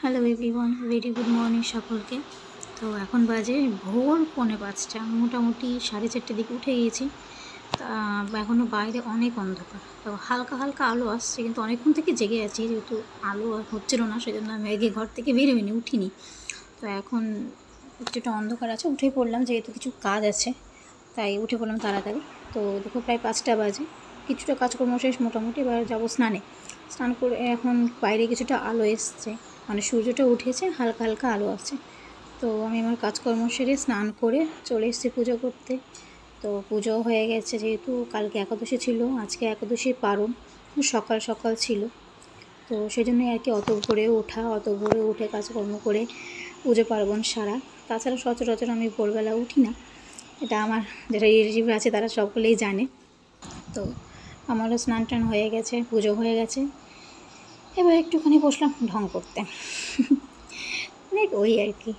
Hello everyone, very good morning সকলকে। তো এখন বাজে ভোর 4:45। মোটামুটি 4:30 দিকে উঠে গিয়েছি। তা এখনও বাইরে অনেক অন্ধকার, তো হালকা হালকা আলো আসছে, কিন্তু অনেকক্ষণ থেকে জেগে আছি, যেহেতু আলো হচ্ছিল না সেজন্য আমি আগে ঘর থেকে বেরোইনি, উঠিনি। তো এখন কিছুটা অন্ধকার আছে, উঠে পড়লাম, যেহেতু কিছু কাজ আছে তাই উঠে পড়লাম তাড়াতাড়ি। তো দেখো প্রায় 5টা বাজে, কিছুটা কাজকর্ম শেষ মোটামুটি। এবার যাবো স্নানে। স্নান করে এখন বাইরে কিছুটা আলো এসছে, মানে সূর্যটা উঠেছে, হালকা হালকা আলো আছে। তো আমি আমার কাজকর্ম সেরে স্নান করে চলে এসেছি পুজো করতে। তো পুজো হয়ে গেছে, যেহেতু কালকে একাদশী ছিল, আজকে একাদশীর পারণ, সকাল সকাল ছিল। তো সেই জন্যই আর কি অত ভোরে উঠে কাজকর্ম করে পুজো পার্বণ সারা। তাছাড়া সচরাচর আমি ভোরবেলা উঠি না, এটা আমার যারা রিলেটিভ আছে তারা সকলেই জানে। তো আমারও স্নান টান হয়ে গেছে, পুজো হয়ে গেছে। এবার একটুখানি বসলাম ঢং করতে, ওই আর কি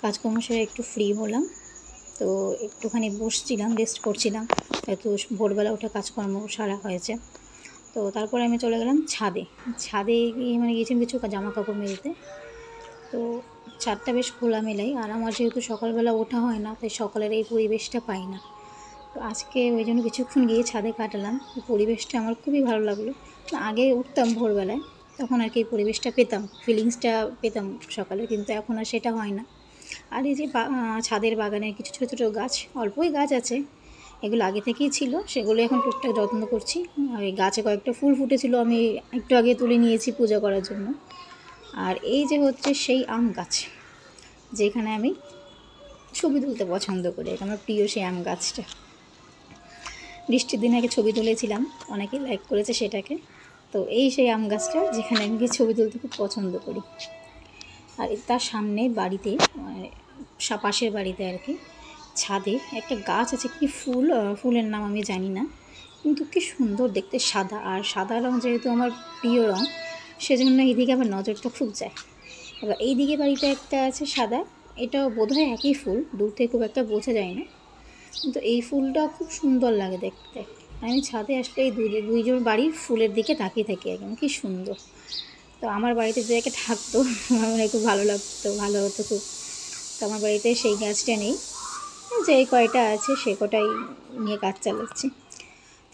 কাজকর্ম সেরে একটু ফ্রি হলাম। তো একটুখানি বসছিলাম, রেস্ট করছিলাম, একটু ভোরবেলা উঠে কাজকর্ম সারা হয়েছে। তো তারপরে আমি চলে গেলাম ছাদে গিয়ে গিয়েছিলাম কিছু জামা কাপড় মেলতে। তো ছাদটা বেশ খোলামেলাই, আর আমার যেহেতু সকালবেলা ওঠা হয় না, তাই সকালের এই পরিবেশটা পাই না। তো আজকে ওই জন্য কিছুক্ষণ গিয়ে ছাদে কাটালাম। পরিবেশটা আমার খুবই ভালো লাগলো। আগে উঠতাম ভোরবেলায়, তখন আর কি এই পরিবেশটা পেতাম, ফিলিংসটা পেতাম সকালে, কিন্তু এখন আর সেটা হয় না। আর এই যে ছাদের বাগানে কিছু ছোটো ছোটো গাছ, অল্পই গাছ আছে, এগুলো আগে থেকেই ছিল, সেগুলো এখন টুকটাক যত্ন করছি। আর এই গাছে কয়েকটা ফুল ফুটেছিল, আমি একটু আগে তুলে নিয়েছি পূজা করার জন্য। আর এই যে হচ্ছে সেই আম গাছ, যেখানে আমি ছবি তুলতে পছন্দ করি, আমার প্রিয় সেই আম গাছটা। বৃষ্টির দিনে আগে ছবি তুলেছিলাম, অনেকেই লাইক করেছে সেটাকে। তো এই সেই আম গাছটা, যেখানে আমি ছবি তুলতে খুব পছন্দ করি। আর তার সামনে বাড়িতে, পাশের বাড়িতে আর কি, ছাদে একটা গাছ আছে, কি ফুলের নাম আমি জানি না, কিন্তু কি সুন্দর দেখতে, সাদা। আর সাদা রঙ যেহেতু আমার প্রিয় রঙ, সেজন্য এইদিকে আমার নজরটা খুব যায়। এবার এইদিকে বাড়িতে একটা আছে সাদা, এটাও বোধহয় একই ফুল, দূর থেকে খুব একটা বোঝা যায় না, কিন্তু এই ফুলটা খুব সুন্দর লাগে দেখতে। আমি ছাদে আসলে এই দুইজন বাড়ির ফুলের দিকে তাকিয়ে থাকি একদম, কি সুন্দর। তো আমার বাড়িতে যে একটা থাকতো, আমার খুব ভালো লাগতো, ভালো হতো খুব। তো আমার বাড়িতে সেই গাছটা নেই, যে কয়টা আছে সে কটাই নিয়ে কাজ চালাচ্ছি।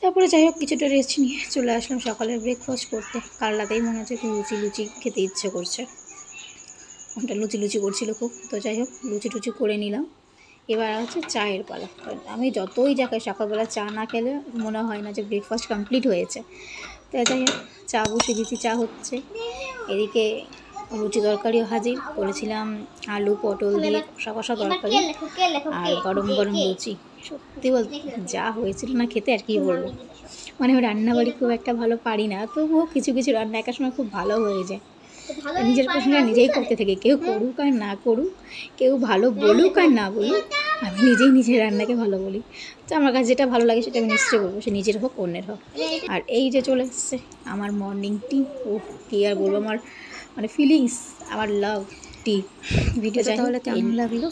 তারপরে যাই হোক, কিছুটা রেস্ট নিয়ে চলে আসলাম সকালের ব্রেকফাস্ট করতে। কাল রাতেই মনে হচ্ছে একটু লুচি খেতে ইচ্ছে করছে, ওটা লুচি করছিল খুব। তো যাই হোক, লুচি করে নিলাম। এবার হচ্ছে চায়ের পালা। আমি যতই যাকে সকালবেলা চা না খেলে মনে হয় না যে ব্রেকফাস্ট কমপ্লিট হয়েছে। তো যাই হোক, চা বসে দিচ্ছি, চা হচ্ছে। এদিকে লুচি তরকারিও হাজির করেছিলাম, আলু পটল দিয়ে কষা তরকারি আর গরম গরম লুচি। সত্যি বলতে যা হয়েছিল না খেতে, আর কি বলবো। আমি রান্নাবাড়ি খুব একটা ভালো পারি না, তবুও কিছু রান্না একার সময় খুব ভালো হয়ে যায়। নিজের প্রশ্নটা নিজেই করতে থাকি, কেউ করুক আর না করুক, কেউ ভালো বলুক আর না বলুক, আমি নিজের রান্নাকে ভালো বলি। তো আমার কাছে যেটা ভালো লাগে সেটা আমি নিশ্চয়ই বলবো, সে নিজের হোক অন্যের হোক। আর এই যে চলে এসছে আমার মর্নিং টি, ও কি আর বলবো, আমার ফিলিংস, আমার লাভ টি। ভিডিওটা তাহলে কেমন লাগলো